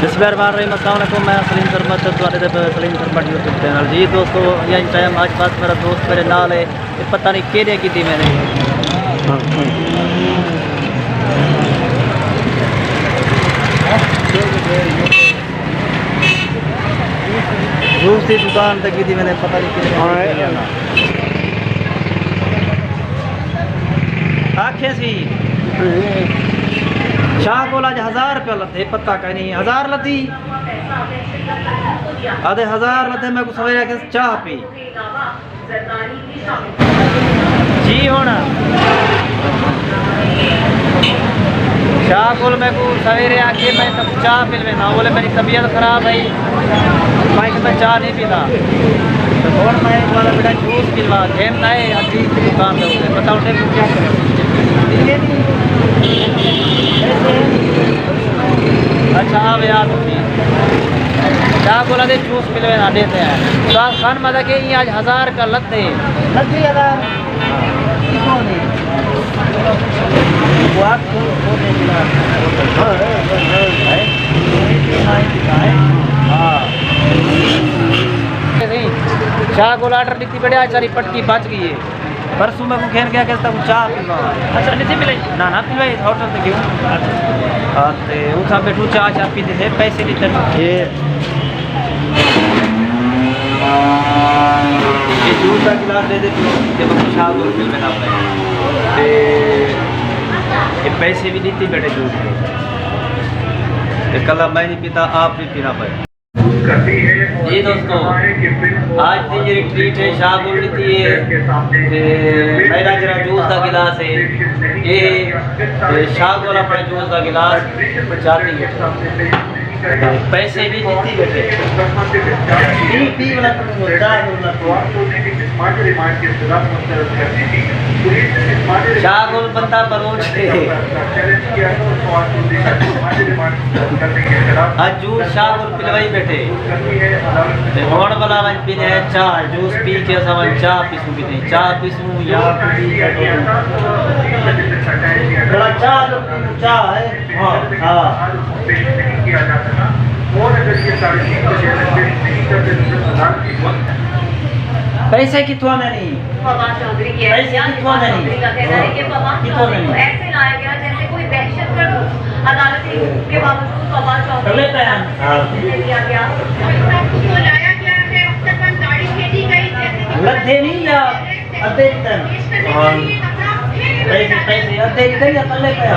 अस्सलामुअलैकुम, मैं Salim सरमत Salim सरमत YouTube channel जी। दोस्तों यही टाइम आज पास मेरा दोस्त मेरे नाल है, पता नहीं केड़े की थी मैंने दूसरी दुकान तक की थी मैंने, पता नहीं आखे सी शाह को आज 1000 रुपया लथे, पता कहीं नहीं 1000 लथी आधे 1000 लथे। मैं कुछ सवेरे के चाह पी जी होना शाह को मैं को सवेरे आके मैं तब चाह पी लेना, बोले मेरी तबीयत खराब है मैं चाह नहीं पीता तो और मैं वाला बेटा जूस पिलवा गेम ना है अभी दुकान पे बताओ क्या करें। अच्छा हाँ याद होती क्या बोला दे जूस पिलवे ना देते हैं तो आप खान मजा के ये आज 1000 का लत्ते लत्ती 1000 शाह को लाटर लिखती बढ़िया सारी पट्टी बच गई है। परसों मैं को खेल गया कहता हूँ चाह पीवा अच्छा नहीं पिलाई ना पिलवाई होटल से क्यों हाँ तो उठा बैठू चाह पीते थे पैसे लेते ये जूस का गिलास दे देते जब हम शाह को पिलवाना अपने ये पैसे भी देती बैठे जूस के कल मैं नहीं पीता आप भी पीना पड़े जी। दोस्तों आज की ये ट्रीट है शाह बोल थी मेरा जरा जूस का गिलास है ये शाह बोला अपना जूस का गिलास जाती है पैसे भी देती बैठे शाह गोल बंदा बरोज आज जूस शाह गोल पिलवाई बैठे होड़ वाला वन पीने चाह जूस पी के समझ चाह पीसूँ भी नहीं चाह पीसूँ या बड़ा चाह है हाँ हाँ पैसे कितवा नहीं पैसे कितवा नहीं ऐसे लाया गया जैसे कोई दहशतगर्द हो अदालती के बावजूद बाबा चौधरी दिया गया लाया गया है तक गाड़ी भेजी गई लद्दे नहीं या अद्धे पैसे अद्धे या तले पे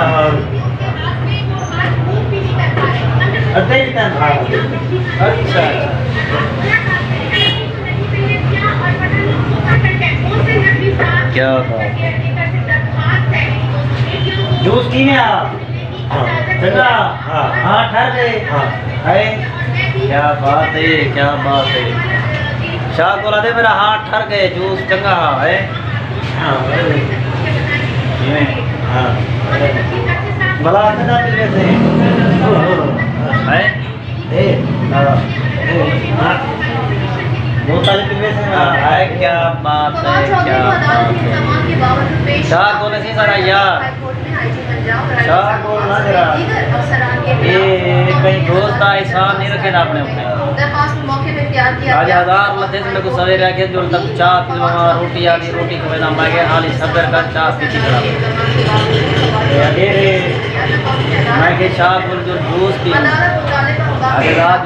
अच्छा क्या जूस की में आप चंगा हाँ ठहर गए है क्या बात है शाह को ला दे मेरा हाथ ठहर गए जूस चंगा है भला कितना पिलवे से है बोतल पिलवे से है क्या बात है शाह को नहीं सारा यार शाह को ना जरा ये कहीं दोस्त ऐसा नहीं रखे ना अपने अपने आज 1000 लते से को सवेरे आके जो तक चाह पिलवा रोटी आ गई रोटी को ना मैं हाली सबर का चाह पीती खड़ा मैं के शाह बोल जो जूस पी आगे रात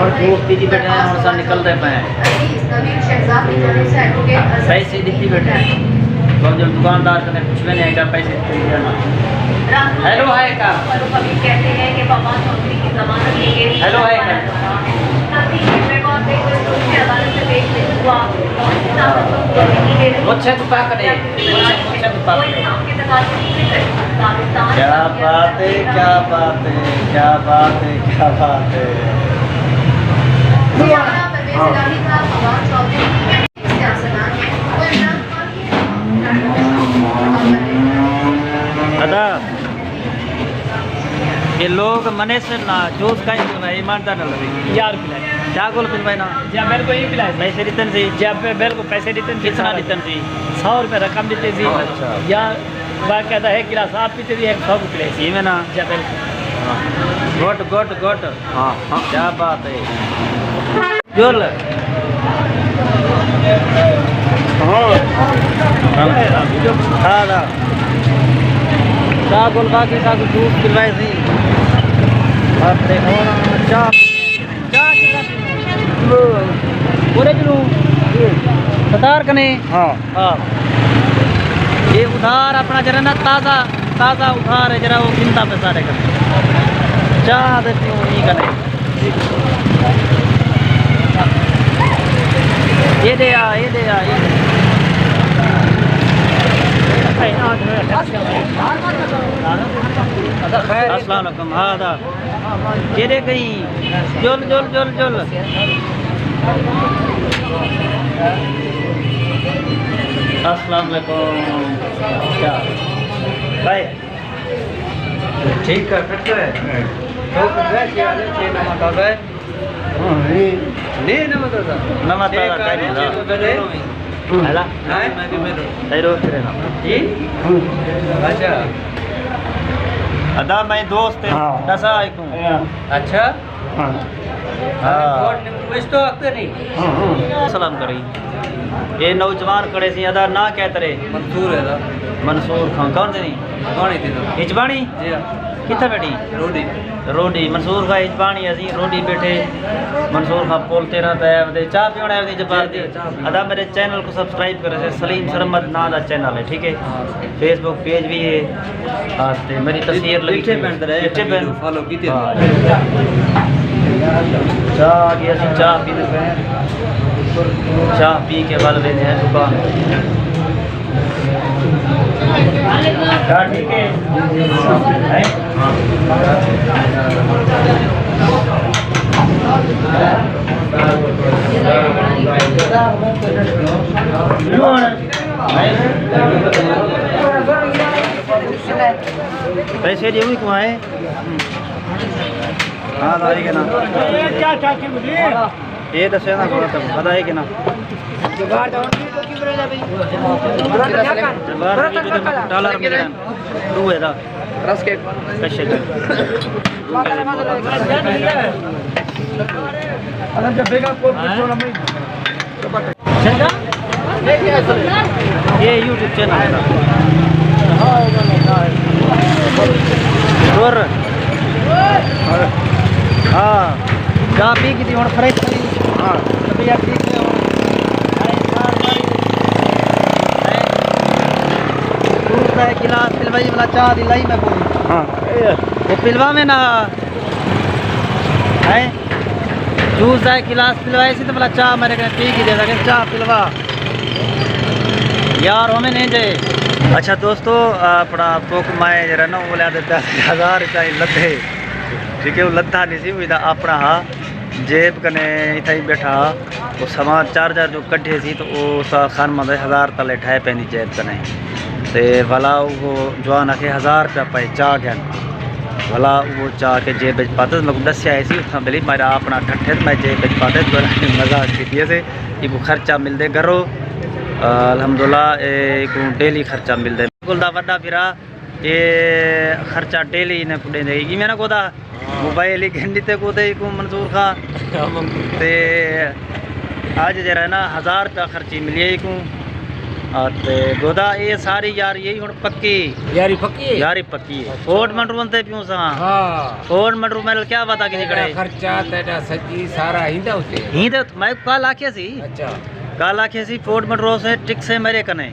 और जूस पीती बैठे हैं और सब निकल रहे पे पैसे देती बैठे हैं तो जब दुकानदार कने कुछ भी नहीं है पैसे हेलो है का कहते हैं कि बाबा चौधरी की जमानत ली गई हेलो है का मुझे तो पकड़े क्या बात है क्या बात है क्या बात है क्या बात है दादा ये लोग मने से ना जूस का ही ईमानदार न लगे यार पिलाए क्या गोल पिलवाए ना या मेरे को ये पिलाए पैसे रिटर्न से जब मेरे को पैसे रिटर्न कितना रिटर्न थी 100 रुपये रकम देते थी या बात कहता है गिलास आप पीते थी 100 को पिलाए सी में ना जब गुड गुड गुड। हाँ हाँ क्या बात है। जोल हाँ दा चाह गोलबा के साथ दूध पिलवाए थी। अब देखो ना चाह पूरे किलो सतार कने। हाँ हाँ ये उधार अपना जरा ना ताज़ा ताज़ा उधार है जरा वो चिंता पे सारे कर चाह देती हूँ नहीं कने। ये दे आ ये दे आ ये अस्सलाम वालेकुम। हाँ दा ये दे कहीं जोल जोल जोल जोल अस्सलाम वालेकुम। क्या भाई ठीक है फिर तो है तो है क्या है ये नमक आ गए। हां ले नमक दादा नमक दादा करी ला हैला हां मैं भी मेरे तेरो फिर ना जी अच्छा अदा मैं दोस्त है दसा आइकू। अच्छा हां हां कुछ तो आते नहीं। हां सलाम करी ये नौजवान खड़े सी अदा ना कहते रे मंसूर है दा मंसूर खान कौन से नहीं कौन थी हिजबानी जी किथे बैठी रोडी रोडी मंसूर का हिजबानी असी रोडी बैठे मंसूर का बोलते रहता है दे चाह पीना है जबार दी अदा मेरे चैनल को सब्सक्राइब करे सलीम सरमद ना दा चैनल है ठीक है फेसबुक पेज भी है और मेरी तस्वीर लगी है फॉलो की थी चाह की असी चाह पीने पे चाह पी के बल लेते हैं दुकान। ठीक है पैसे जी कहाँ है। हाँ दाई के ना ये दसे ना पता है कि ना डॉलर मिलन टू है दा रस के कैसे अगर जब बेगा कोई पूछो ना मैं ये YouTube चैनल है और हाँ चाह पी की थी और फ्रेश थी। हाँ भैया ठीक है गिलास पिलवाई वाला चाह दिलाई मैं कोई। हाँ वो पिलवा में ना है जूस है गिलास पिलवाई सी तो बोला चाह मेरे कने पी की दे सके चाह पिलवा यार हमें नहीं दे। अच्छा दोस्तों अपना पोक माए जरा ना बोला 10,000 रुपया लद्दे ठीक है वो लद्दा नहीं सी वो अपना हाँ जेब कने इतना ही बैठा वो सामान चार्जर जो कट्ठे सी तो वो खान मंद 1000 तले ठाए पैंदी जेब कने ते भला वो जवान आखे 1000 रुपया पाए चाह गया भला वो चाह के जेब बच पाते मैं दसिया सी उतना मिली मेरा अपना ठट्ठे मैं जेब बच पाते मजाक की से एक खर्चा मिलते घरों अल्हम्दुलिल्लाह एक डेली खर्चा मिलते बिल्कुल वड्डा फिरा ये खर्चा डेली ने पुडे देगी मैंने कोदा मोबाइल ही घंटी ते कोदे को मंसूर खा ते आज जरा ना 1000 रुपया खर्ची मिली को ते गोदा ये सारी यार यही हुन पक्की यारी पक्की है फोर्ट मंडरू बनते पियो सा। हां फोर्ट मंडरू में क्या बता किसी कड़े खर्चा तेरा सच्ची सारा हिंदा उसे हिंदे मैं काल आखे सी। अच्छा काल आखे सी फोर्ट मंडरू से टिक से मेरे कने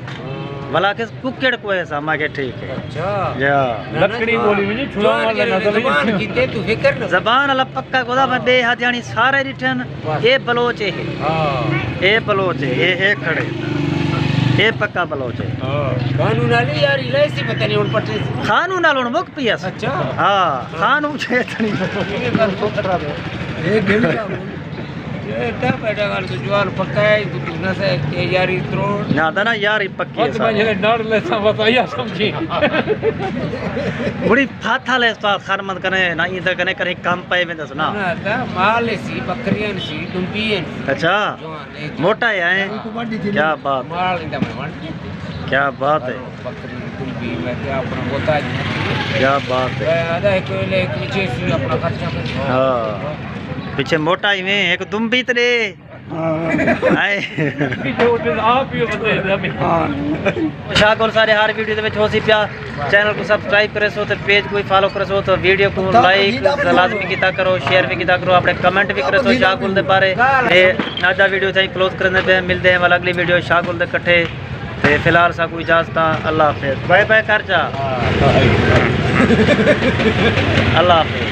भला के कुकेड़ को है सा माके ठीक है। अच्छा या लकड़ी बोली में छुड़ा वाला जबान कीते तू फिकर न जबान वाला पक्का गोदा में बे हादियानी सारे रिटर्न ये बलोच है। हां ये बलोच है ये खड़े ये पक्का बलोच है। कानून वाली यार इलेसी पता नहीं उन पट्टे कानून वालों मुक पियस। अच्छा हां कानून छे थनी ये कर सोकरा ये गेम का ये ता बेटा गाल तो जुआल पक्का है तू न से के यारी त्रोड़ ना था ना यार पक्की है मुझे डर ले सा बताइए समझी बड़ी फाथा ले सा खान मत करे ना इधर कने करे काम पाए में दस ना ता माल सी बकरियां सी डुंपियां। अच्छा मोटा है क्या बात माल इंदा में क्या बात है बकरी पानी पी मैं क्या अपना होता है क्या बात है। आधा एक पीछे से अपना खर्चा कर हाँ पीछे मोटा ही में एक तुम भी तेरे ਆਏ ਸ਼ਾਕੁਰ ਸਾਰੇ ਹਰ ਵੀਡੀਓ ਦੇ ਵਿੱਚ ਹੋ ਸੀ ਪਿਆ ਚੈਨਲ ਨੂੰ ਸਬਸਕ੍ਰਾਈਬ ਕਰੇ ਸੋ ਤੇ ਪੇਜ ਕੋਈ ਫਾਲੋ ਕਰੇ ਸੋ ਤੇ ਵੀਡੀਓ ਨੂੰ ਲਾਈਕ ਲਾਜ਼ਮੀ ਕੀਤਾ ਕਰੋ ਸ਼ੇਅਰ ਵੀ ਕੀਤਾ ਕਰੋ ਆਪਣੇ ਕਮੈਂਟ ਵੀ ਕਰੇ ਸੋ ਸ਼ਾਕੁਰ ਦੇ ਬਾਰੇ ਤੇ ਅੱਜ ਦਾ ਵੀਡੀਓ ਤਾਈ ਕਲੋਜ਼ ਕਰਨੇ ਪਏ ਮਿਲਦੇ ਹਾਂ ਅਗਲੀ ਵੀਡੀਓ ਸ਼ਾਕੁਰ ਦੇ ਇਕੱਠੇ ਤੇ ਫਿਲਹਾਲ ਸਾ ਕੋਈ ਇਜਾਜ਼ਤ ਅੱਲਾਹ ਹਾਫਿਜ਼ ਬਾਏ ਬਾਏ ਕਰ ਜਾ ਅੱਲਾਹ ਹਾਫਿਜ਼।